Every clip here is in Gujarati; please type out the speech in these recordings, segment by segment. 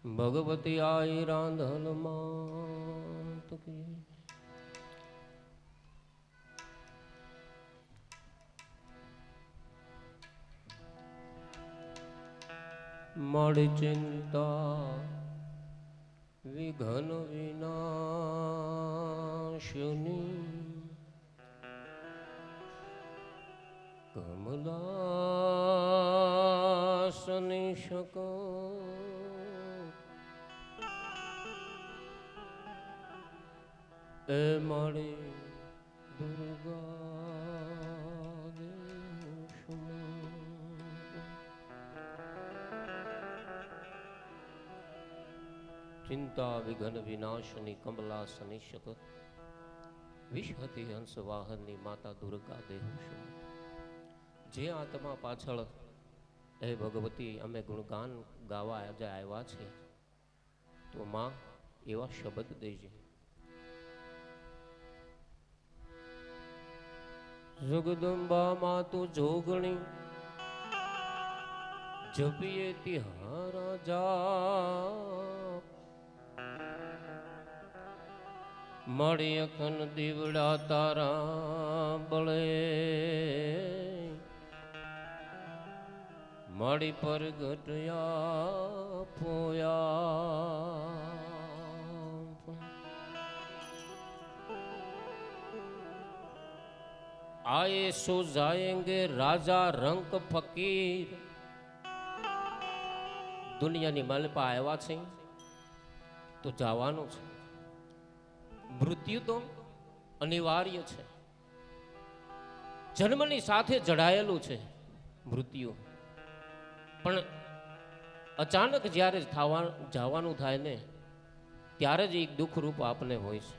ભગવતી આઈ રાંધન માત કી મળી ચિંતા વિઘન વિનાશની કમલાસની શક એ મારી દુર્ગા ચિંતા વિઘન વિનાશની કમલાસની શક વિશ્વતી હંસ વાહનની માતા દુર્ગા દેહું જે આત્મા પાછળ હે ભગવતી અમે ગુણગાન ગાવા આજે આવ્યા છે તો માં એવા શબ્દ દેજે. જગદંબા માં તું જોગણી જપીએ તિહારા જા મળી અખન દીવડા તારા બળે મળી પર ઘટયા પોયા आए सो जाएंगे राजा रंक फकीर. દુનિયાની માલપા આવ્યા છે તો જવાનું છે. મૃત્યુ તો અનિવાર્ય છે. જન્મની સાથે જડાયેલું છે મૃત્યુ. પણ અચાનક જ્યારે જવાનું થાય ને ત્યારે જ એક દુઃખ રૂપ આપને હોય છે.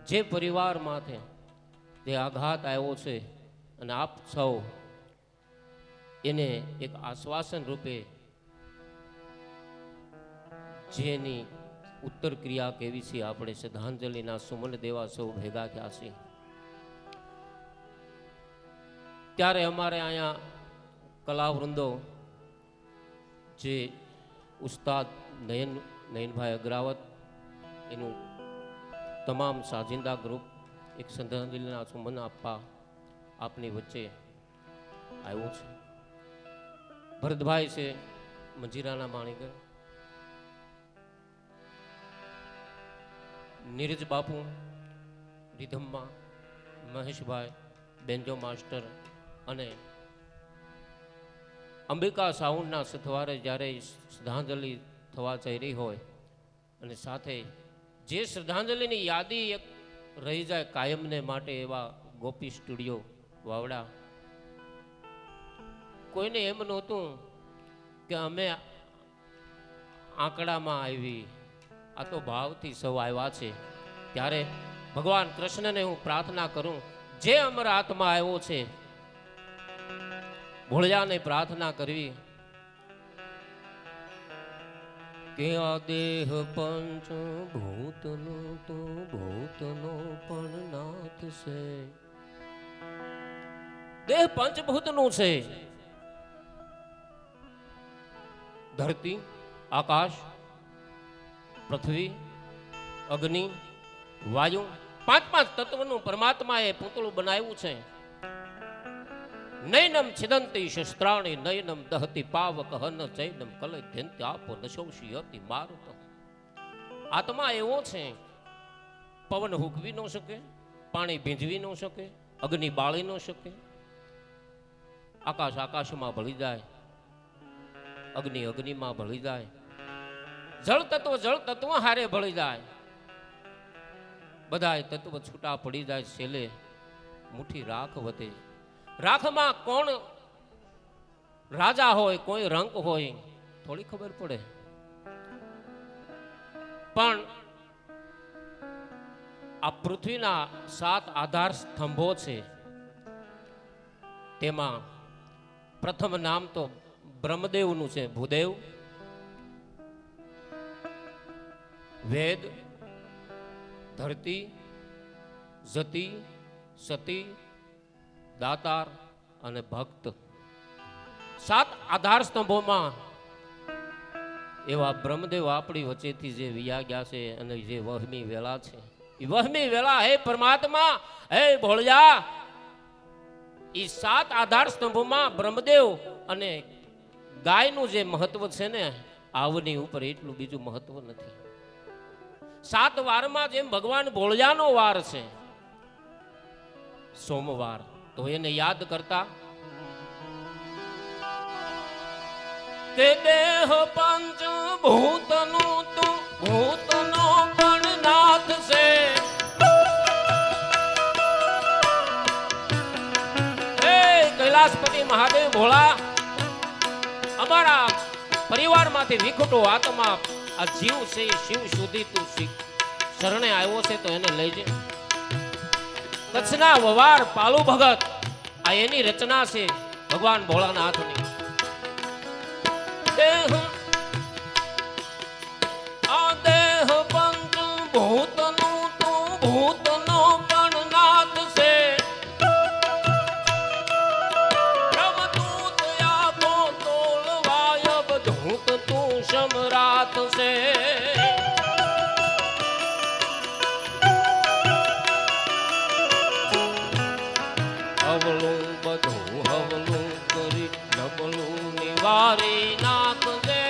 જે પરિવાર માથે જે આઘાત આવ્યો છે અને આપ સૌ એને એક આશ્વાસન રૂપે જેની ઉત્તર ક્રિયા કેવી છે આપણે શ્રદ્ધાંજલિના સુમન દેવા સૌ ભેગા થયા છે. ત્યારે અમારે અહીંયા કલાવૃંદો જે ઉસ્તાદ નયનભાઈ અગ્રાવત એનું તમામ સાજિંદા ગ્રુપ એક શ્રદ્ધાંજલિના સુમન આપવા આપની વચ્ચે આવ્યો છે. ભરતભાઈ છે મંજીરાના માણીગર, નીરજ બાપુ રીધમમાં, મહેશભાઈ બેન્જો માસ્ટર અને અંબિકા સાઉન્ડના સથવારે જ્યારે શ્રદ્ધાંજલિ થવા જઈ રહી હોય અને સાથે જે શ્રદ્ધાંજલિની યાદી એક રહી જાય કાયમને માટે એવા ગોપી સ્ટુડિયો વાવડા. કોઈને એમ નહોતું કે અમે આંકડામાં આવી, આ તો ભાવથી સૌ આવ્યા છે. ત્યારે ભગવાન કૃષ્ણને હું પ્રાર્થના કરું, જે અમારા આત્મા આવ્યો છે ભોળિયાને પ્રાર્થના કરવી કે આ દેહ પંચ ભૂતનો તો ભૂતનો પણ નાથ છે. દેહ પંચભૂતનું છે. ધરતી, આકાશ, પૃથ્વી, અગ્નિ, વાયુ, પાંચ તત્વનું પરમાત્માએ પૂતળું બનાવ્યું છે. નૈનમ છિદંતી શસ્ત્રાણી નૈનમ દહતી પાવક હન ચૈનમ કલે ધ્યંતિ આપો નશોષી અતિ મારુત. આત્મા એવો છે, પવન હુકવી ન શકે, પાણી ભીંજવી ન શકે, અગ્નિ બાળી ન શકે. આકાશ આકાશમાં ભળી જાય, અગ્નિ અગ્નિમાં ભળી જાય, જળ તત્વ હારે ભળી જાય. બધા તત્વ છૂટા પડી જાય, છેલ્લે મુઠ્ઠી રાખ વધે. રાખમાં કોણ રાજા હોય, કોઈ રંક હોય, થોડી ખબર પડે. પણ આ પૃથ્વીના 7 આધાર સ્તંભો છે. તેમાં પ્રથમ નામ તો બ્રહ્મદેવનું છે. ભૂદેવ, વેદ, ધરતી, જતી, સતી, દાતાર અને ભક્ત. 7 આધાર સ્તંભોમાં એવા બ્રહ્મદેવ આપણી વચ્ચેથી જે વિયા ગયા છે અને જે વહમી વેલા છે, એ વહમી વેલા હે પરમાત્મા, હે ભોળિયા, એ 7 આધાર સ્તંભોમાં બ્રહ્મદેવ અને ગાયનું જે મહત્વ છે ને, આવની ઉપર એટલું બીજું મહત્વ નથી. 7 વારમાં જેમ ભગવાન ભોળિયાનો વાર છે સોમવાર, તો એને યાદ કરતા કે દેહ પંચ ભૂતનું તું ભૂતનો પણ નાથ છે. હે કૈલાસપતિ મહાદેવ ભોળા, અમારા પરિવારમાંથી વિખુટો આત્મા આ જીવ છે, શિવ સુધી તું શરણે આવ્યો છે તો એને લઈ જાય. કચ્છના વવાર પાલુ ભગત, આ એની રચના છે ભગવાન ભોળાનાથની. દેહ આ દેહ પંચ ભૂતનું તું ભૂતનો પણ નાથ છે. બ્રહ્મદૂત આખો તોલવાય બધૂત તું સમ્રાટ છે. હવલું બધું હવલું કરી નબળું નિવારી નાખજે.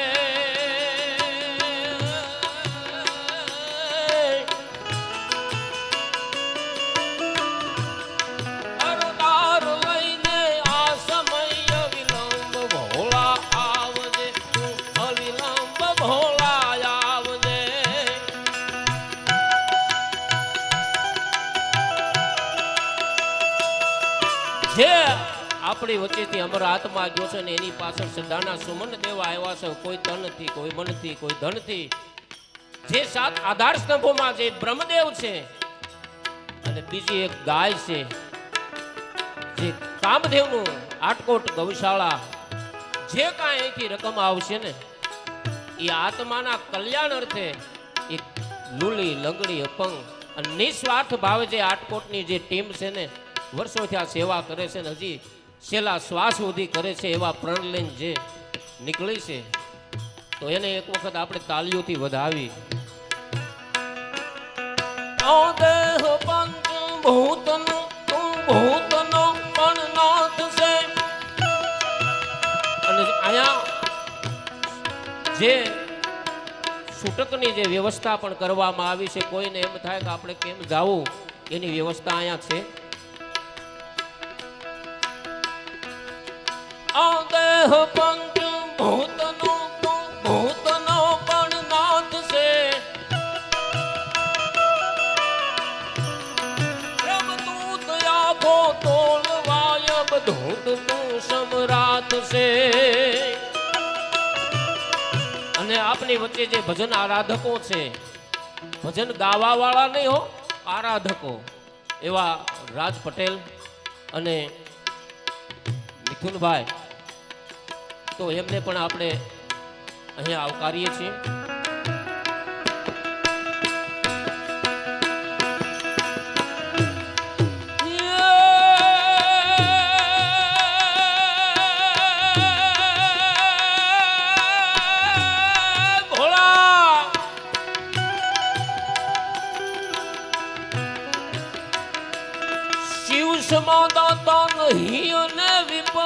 અરદાર લઈને આ સમય વિલંબ ભોળા આવજે, તું અવિલંબ ભોળા આવજે. જે આપણી વચ્ચેથી અમર આત્મા ગયો છે ને એની પાછળ સદાના સુમન દેવા આવ્યા છે, કોઈ તનથી, કોઈ મનથી, કોઈ ધનથી. જે 7 આધાર સ્તંભોમાં જે બ્રહ્મદેવ છે અને બીજી એક ગાય છે, જે કામદેવનું આટકોટ ગૌશાળા, જે કાંઈ અહીંથી રકમ આવશે ને એ આત્માના કલ્યાણ અર્થે એક લૂલી લંગડી અપંગ અને નિસ્વાર્થ ભાવે જે આટકોટની જે ટીમ છે ને વર્ષોથી આ સેવા કરે છે ને હજી છેલ્લા શ્વાસ સુધી કરે છે, એવા પ્રણ લઈને જે નીકળી છે, તો એને એક વખત આપણે તાલીઓથી વધાવી. દેહ પંચ ભૂતનું તું ભૂતનો પણ નાથ છે. અને અહીંયા જે છૂટકની જે વ્યવસ્થા પણ કરવામાં આવી છે, કોઈને એમ થાય કે આપણે કેમ જાવું, એની વ્યવસ્થા અહીંયા છે. દેહ પંચ ભૂતનો ભૂતનો પણ નાથ છે. બ્રહ્મદૂત આખો તોલવાય બધૂત તું સમ્રાટ છે. અને આપની વચ્ચે જે ભજન આરાધકો છે, ભજન ગાવા વાળા નહીં હો, આરાધકો, એવા રાજ પટેલ અને મિથુનભાઈ, તો એમને પણ આપણે અહીંયા આવકારીએ છીએ. ભોળા શિવ સમાદાતા નહીં અને વિપત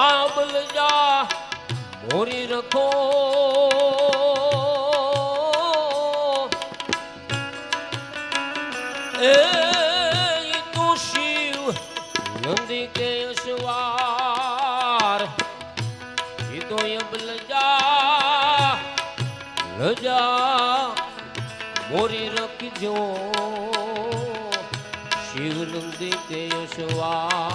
આબલ જા મોરી રખો. એ તું શિવ નંદી કે અસવાર, એ તો અબલ જા લજા મોરી રખજો. શિવ નંદી કે અસવાર.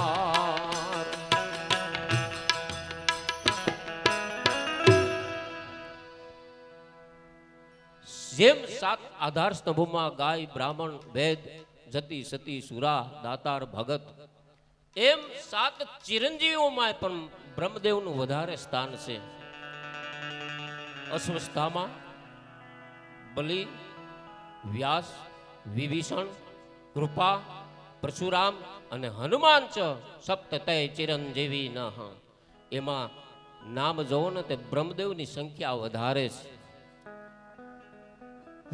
જેમ 7 આધાર સ્તંભોમાં ગાય, બ્રાહ્મણ, વેદ, જતી, સતી, સુરા, દાતાર, ભગત, એમ 7 ચિરંજીવીઓમાં પણ બ્રહ્મદેવનું વધારે સ્થાન છે. અસ્વસ્થામાં બલિ, વ્યાસ, વિભીષણ, કૃપા, પરશુરામ અને હનુમાન ચ સપ્ત તય ચિરંજીવી ન. એમાં નામ જોવો ને તે બ્રહ્મદેવની સંખ્યા વધારે છે.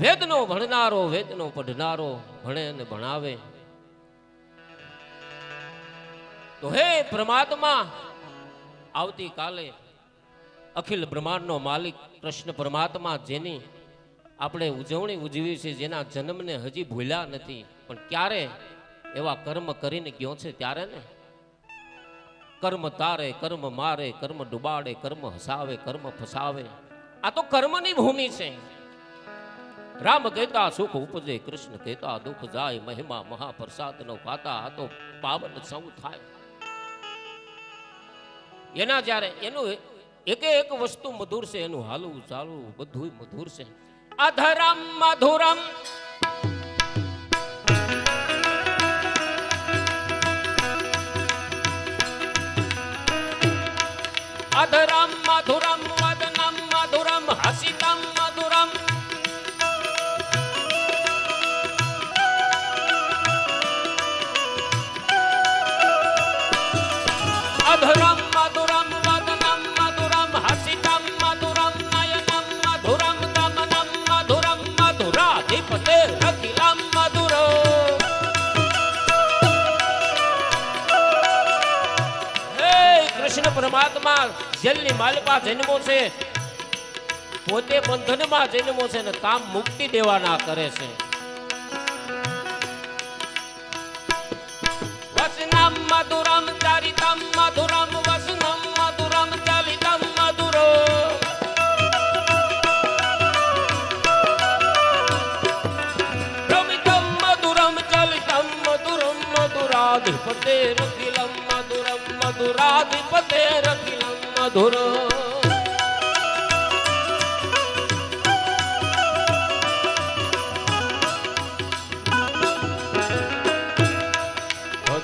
વેદનો ભણનારો, વેદનો પઢનારો, ભણે અને ભણાવે. તો હે પરમાત્મા, આવતીકાલે અખિલ બ્રહ્માંડનો માલિક કૃષ્ણ પરમાત્મા જેની આપણે ઉજવણી ઉજવી છે, જેના જન્મને હજી ભૂલ્યા નથી, પણ ક્યારે એવા કર્મ કરીને ગયો છે ત્યારે ને. કર્મ તારે, કર્મ મારે, કર્મ ડુબાડે, કર્મ હસાવે, કર્મ ફસાવે. આ તો કર્મની ભૂમિ છે. રામ કહેતા સુખ ઉપજે, કૃષ્ણ કહેતા દુઃખ જાય, મહિમા મહાપ્રસાદનો ગાતા આ તો પાવન સૌ થાય. એના જ્યારે એનું એક એક વસ્તુ મધુર છે, એનું હાલવું ચાલવું બધું મધુર છે. અધરમ મધુરમ અધરમ મધુરમ વદનમ મધુરમ હસિતમ મધુરમ અધરમ મધુરમ વદનમ મધુરમ હસિતમ મધુરમ નયનમ મધુરમ દમનમ મધુરમ મધુરાધિપતે રખિલમ મધુરો. હે કૃષ્ણ પરમાત્મા જેલની માલિકા જન્મો છે, પોતે બંધનમાં જન્મો છે ને કામ મુક્તિ દેવાના કરે છે. વસનમ મધુરમ ચારિતમ મધુરમ વસનમ મધુરમ ચાલિતમ મધુરો. રમિતમ મધુરમ ચાલિતમ મધુરમ મધુરાધિપતે રખિલમ મધુરમ મધુરાધિપતે રખિલમ મધુરો.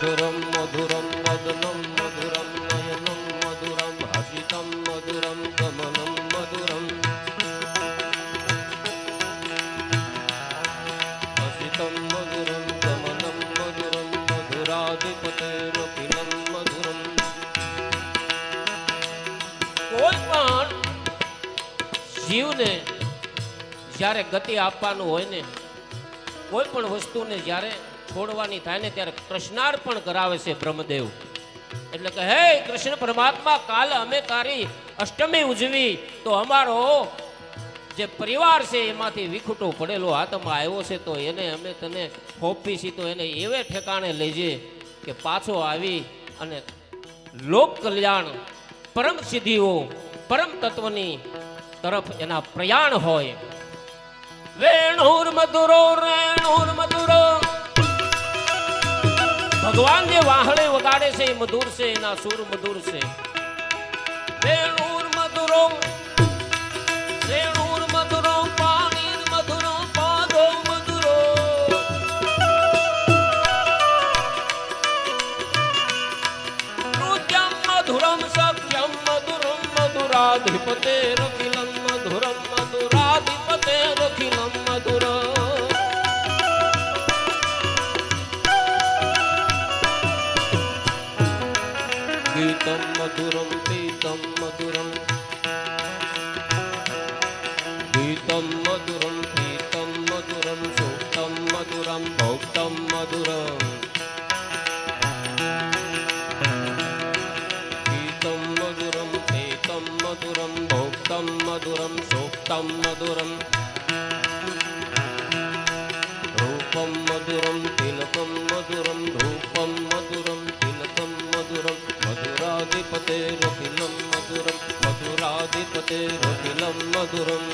મધુરમ મધુરમ વદનમ મધુરમ નયનમ મધુરમ હસિતમ મધુરમ ગમનમ મધુરમ હસિતમ મધુરમ ગમનમ મધુરમ મધુરાધિપતે રખિલમ મધુરમ. કોઈ પણ જીવને જ્યારે ગતિ આપવાનું હોય ને, કોઈ પણ વસ્તુને જ્યારે છોડવાની થાય ને ત્યારે કૃષ્ણાર્પણ કરાવે છે બ્રહ્મદેવ. એટલે કે હે કૃષ્ણ પરમાત્મા, કાલ અમે તારી અષ્ટમી ઉજવી તો અમારો જે પરિવાર છે એમાંથી વિખૂટો પડેલો આત્મા આવ્યો છે, તો એને અમે તને સોંપી છે, તો એને એવે ઠેકાણે લેજે કે પાછો આવી અને લોક કલ્યાણ, પરમ સિદ્ધિઓ, પરમ તત્વની તરફ એના પ્રયાણ હોય. વેણુર મધુરો રેણુર મધુરો. ભગવાન જે વાહળે વગાડે છે એ મધુર છે, એના સુર મધુર છે. રેણુર મધુરો રેણુર મધુરો પાણીર મધુરો પાદો મધુરો. નૃત્યમ મધુરમ સખ્યમ મધુરમ મધુરાધિપતે રખિલમ મધુરમ મધુરાધિપતે રખિલમ મધુરો. ગીતમ મધુરમ પીતમ મધુરમ ગીતમ મધુરમ પીતમ મધુરમ સૂક્તમ મધુરમ ભોક્તમ મધુરમ. ગીતમ મધુરમ પીતમ મધુરમ ભોક્તમ મધુરમ સૂક્તમ મધુરમ. રૂપમ મધુરમ તિલકમ મધુરમ રૂપમ મધુરમ તિલકમ મધુરમ. મધુરાધિપતે રખિલમ મધુરમ મધુરાધિપતે રખિલમ મધુરમ.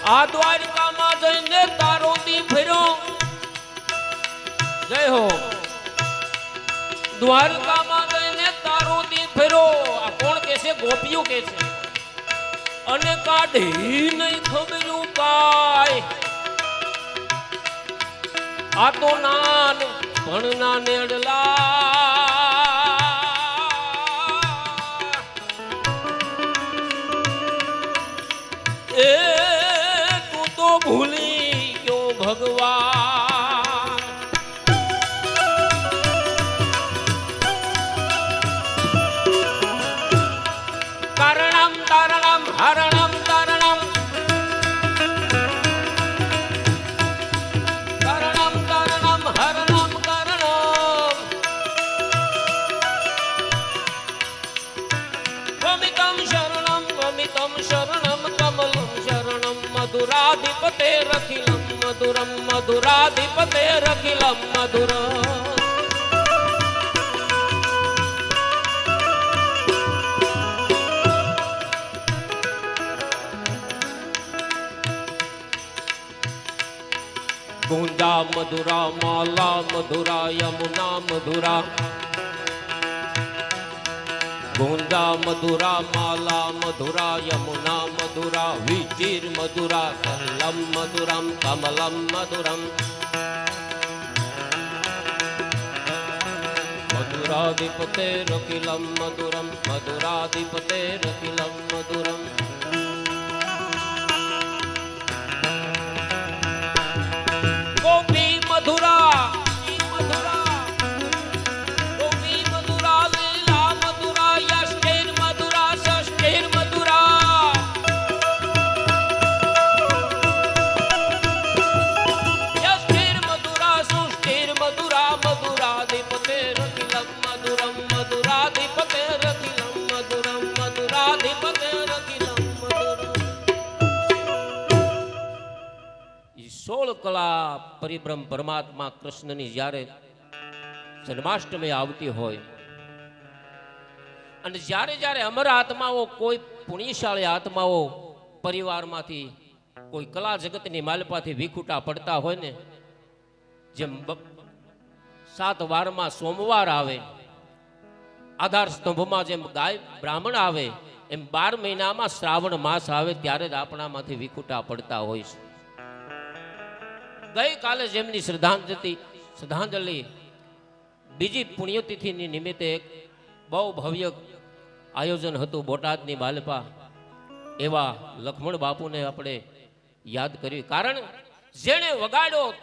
આ દ્વારકામાં જઈને તારો દી ફેરો. જય હો. દ્વારકામાં જઈને તારો દી ફેરો. આ કોણ કે છે? ગોપીઓ કે છે. અને કાઢી નહીં ખબરું કાય. આ તો નાન પણ ના નેડલા એ તું તો ભૂલી ગયો ભગવાન કારણમ તારણમ હરણમ તારણમ કારણમ તારણમ હરણમ કારણમ ગમિતમ શરણમ કમલમ શરણમ મધુરાધિપતે રખિલમ મધુરમ મધુરાધિપતે રખિલમ મધુરમ ગુંજા મધુરા માલા મધુરા યમુના મધુરા ગુંજા મધુરા માલા મધુરા યમુના મધુરા વિચિર મધુરા સરલમ મધુરમ કમલમ મધુરમ મધુરાધિપતે રખિલમ મધુરમ મધુરાધિપતે રખિલમ મધુરમ ગોપી મધુરા મધુરા ગોપી મધુરા લીલા મધુરા યષ્ટિર મધુરા ષષ્ટિર મધુરા યષ્ટિર મધુરા સુષ્ટિર મધુરા મધુરાધિપતે રખિલમ મધુરમ મધુરાધિપતે રખિલમ મધુરમ મધુરાધિપતે રખિલમ મધુરમ 16 કલા પરિબ્રહ્મ પરમાત્મા કૃષ્ણની જ્યારે જન્માષ્ટમી આવતી હોય અને જ્યારે જ્યારે અમર આત્માઓ કોઈ પુણ્યશાળી આત્માઓ પરિવારમાંથી કોઈ કલા જગતની માલપાથી વિખૂટા પડતા હોય ને જેમ 7 વારમાં સોમવાર આવે આધાર સ્તંભમાં જેમ ગાય બ્રાહ્મણ આવે એમ 12 મહિનામાં શ્રાવણ માસ આવે ત્યારે જ આપણામાંથી વિખૂટા પડતા હોય છે ગઈકાલે જેમની શ્રદ્ધાંજલિ બીજી પુણ્યતિથિની નિમિત્તે એક બહુ ભવ્ય આયોજન હતું બોટાદની માલપા એવા લખમણ બાપુને આપણે યાદ કર્યું કારણ જેણે વગાડ્યો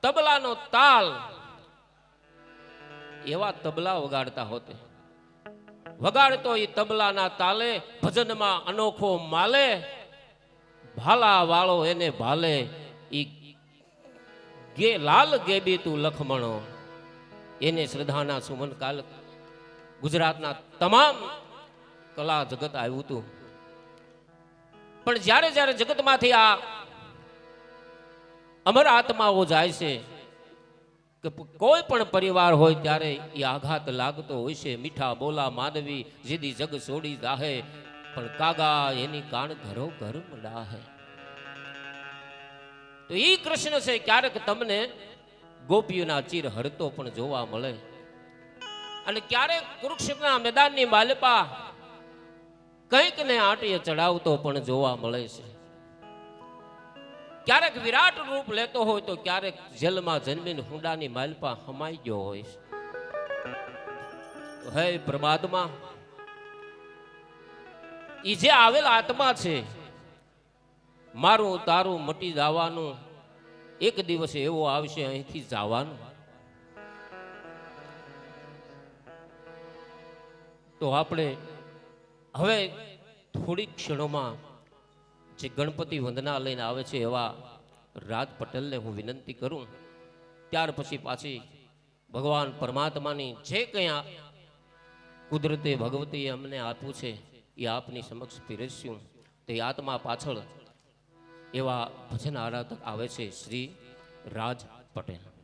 તબલાનો તાલ એવા તબલા વગાડતા હોતે વગાડતો એ તબલાના તાલે ભજનમાં અનોખો માલે ભાલા વાળો એને ભાલે ઈ લાલ ગેબી તું લખમણો એને શ્રદ્ધાના સુમન કાલ ગુજરાતના તમામ કલા જગત આવ્યું હતું પણ જ્યારે જ્યારે જગતમાંથી આ અમર આત્માઓ જાય છે કે કોઈ પણ પરિવાર હોય ત્યારે એ આઘાત લાગતો હોય છે મીઠા બોલા માનવી જીદી જગ છોડી જાહે પણ કાગા એની કાન ઘરો ઘર મડાહે તો એ કૃષ્ણ છે ક્યારેક તમને ગોપીઓના ચીર હરતો પણ જોવા મળે અને ક્યારેક કુરુક્ષેત્રના મેદાનની માલપા કંઈક ને આંટીએ ચડાવતો પણ જોવા મળે છે ક્યારેક વિરાટ રૂપ લેતો હોય તો ક્યારેક જેલમાં જન્મીને હુંડાની માલપા હમાઈ ગયો હોય છે હે પરમાત્મા ઈ જે આવેલ આત્મા છે મારું તારું મટી જવાનું એક દિવસ એવો આવશે અહીંથી જવાનું તો આપણે હવે થોડીક ક્ષણોમાં જે ગણપતિ વંદના લઈને આવે છે એવા રાજ પટેલને હું વિનંતી કરું ત્યાર પછી પાછી ભગવાન પરમાત્માની જે કંઈ કુદરતે ભગવતીએ અમને આપ્યું છે એ આપની સમક્ષ પીરસ્યું તે આત્મા પાછળ એવા ભજન આરાધક આવે છે શ્રી રાજ પટેલ